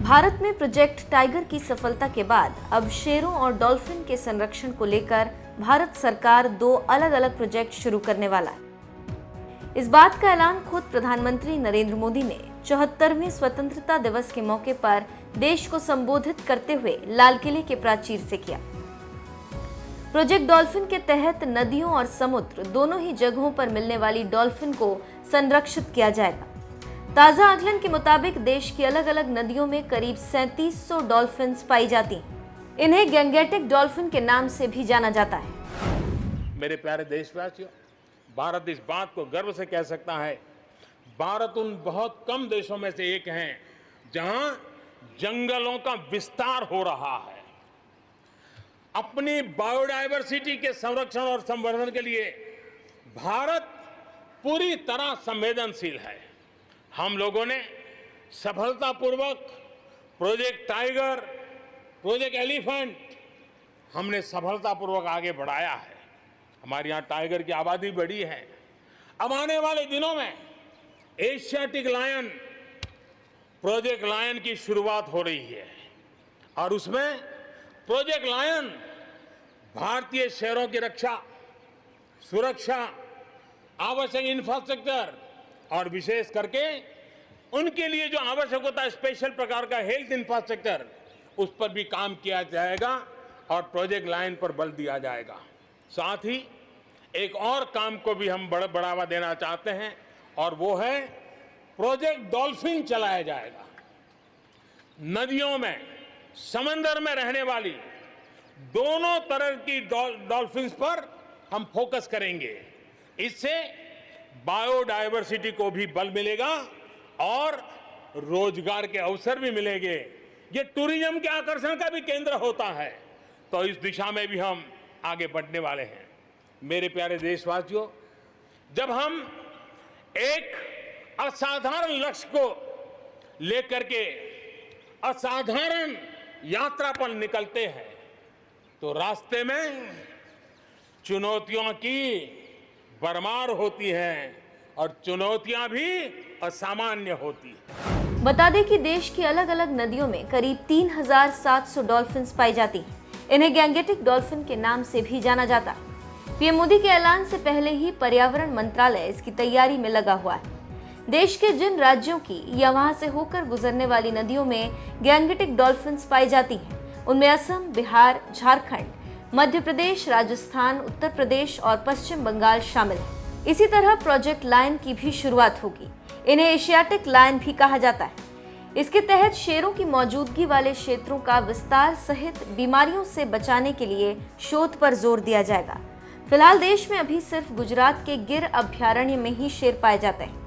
भारत में project tiger की सफलता के बाद अब शेरों और डॉल्फिन के संरक्षण को लेकर भारत सरकार 2 अलग-अलग प्रोजेक्ट शुरू करने वाला है। इस बात का ऐलान खुद प्रधानमंत्री नरेंद्र मोदी ने 74वें स्वतंत्रता दिवस के मौके पर देश को संबोधित करते हुए लाल किले के प्राचीर से किया। प्रोजेक्ट डॉल्फिन के तहत नदियों और समुद्र दोनों ही जगहों पर मिलने वाली डॉल्फिन को संरक्षित किया जाएगा। ताजा आकलन के मुताबिक देश की अलग अलग नदियों में करीब 3700 डॉल्फिन पाई जाती हैं। इन्हें गैंगेटिक डॉल्फिन के नाम से भी जाना जाता है। मेरे प्यारे देशवासियों, भारत इस बात को गर्व से कह सकता है, भारत उन बहुत कम देशों में से एक है जहां जंगलों का विस्तार हो रहा है। अपनी बायोडायवर्सिटी के संरक्षण और संवर्धन के लिए भारत पूरी तरह संवेदनशील है। हम लोगों ने सफलतापूर्वक प्रोजेक्ट टाइगर, प्रोजेक्ट एलिफेंट हमने सफलतापूर्वक आगे बढ़ाया है। हमारे यहाँ टाइगर की आबादी बढ़ी है। अब आने वाले दिनों में एशियाटिक लायन, प्रोजेक्ट लायन की शुरुआत हो रही है और उसमें प्रोजेक्ट लायन भारतीय शहरों की रक्षा, सुरक्षा, आवश्यक इंफ्रास्ट्रक्चर और विशेष करके उनके लिए जो आवश्यक होता है स्पेशल प्रकार का हेल्थ इंफ्रास्ट्रक्चर, उस पर भी काम किया जाएगा और प्रोजेक्ट लाइन पर बल दिया जाएगा। साथ ही एक और काम को भी हम बढ़ावा देना चाहते हैं और वो है प्रोजेक्ट डॉल्फिन चलाया जाएगा। नदियों में, समंदर में रहने वाली दोनों तरह की डॉल्फिन पर हम फोकस करेंगे। इससे बायोडायवर्सिटी को भी बल मिलेगा और रोजगार के अवसर भी मिलेंगे। ये टूरिज्म के आकर्षण का भी केंद्र होता है, तो इस दिशा में भी हम आगे बढ़ने वाले हैं। मेरे प्यारे देशवासियों, जब हम एक असाधारण लक्ष्य को लेकर के असाधारण यात्रा पर निकलते हैं तो रास्ते में चुनौतियों की भरमार होती है और चुनौतियां भी असामान्य होती है। बता दें कि देश की अलग अलग नदियों में करीब 3700 डॉल्फिन पाई जाती हैं। इन्हें गैंगेटिक डॉल्फिन के नाम से भी जाना जाता है। पीएम मोदी के ऐलान से पहले ही पर्यावरण मंत्रालय इसकी तैयारी में लगा हुआ है। देश के जिन राज्यों की या वहां से होकर गुजरने वाली नदियों में गैंगेटिक डॉल्फिन पाई जाती हैं, उनमें असम, बिहार, झारखंड, मध्य प्रदेश, राजस्थान, उत्तर प्रदेश और पश्चिम बंगाल शामिल है। इसी तरह प्रोजेक्ट लायन की भी शुरुआत होगी। इन्हें एशियाटिक लायन भी कहा जाता है। इसके तहत शेरों की मौजूदगी वाले क्षेत्रों का विस्तार सहित बीमारियों से बचाने के लिए शोध पर जोर दिया जाएगा। फिलहाल देश में अभी सिर्फ गुजरात के गिर अभयारण्य में ही शेर पाए जाते हैं।